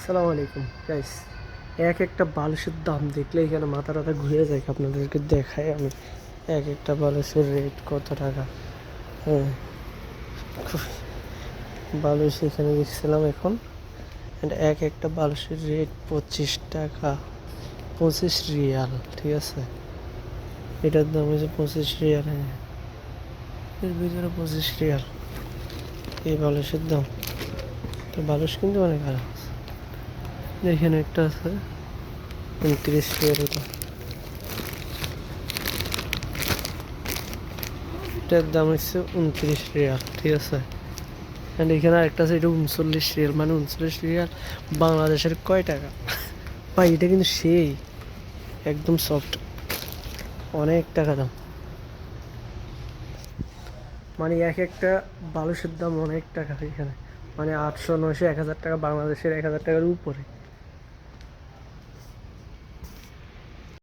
আসসালামু আলাইকুম গাইস। এক একটা বালিশের দাম দেখলে এখানে মাথা টাথা ঘুরে যায়। আপনাদেরকে দেখাই আমি এক একটা বালিশের রেট কত টাকা। হ্যাঁ, বালিশ এখানে দেখছিলাম এখন। এক একটা বালিশের রেট 25 টাকা, 25 রিয়াল। ঠিক আছে, এটার দাম হচ্ছে 25 রিয়াল। হ্যাঁ, এর ভিতরে 25 রিয়াল এই বালিশের দাম। তো বালিশ কিন্তু অনেক ভালো। এখানে একটা আছে 29 রিয়াল। এটার দাম হচ্ছে 29 রিয়াল। ঠিক আছে, অ্যান্ড এখানে আরেকটা আছে, এটা 39 রিয়াল। মানে 39 রিয়াল বাংলাদেশের কয় টাকা ভাই? এটা কিন্তু সেই একদম সফট, অনেক টাকা দাম। মানে এক একটা বালুশের দাম অনেক টাকা এখানে। মানে 800, 900, 1000 টাকা, বাংলাদেশের 1000 টাকার উপরে।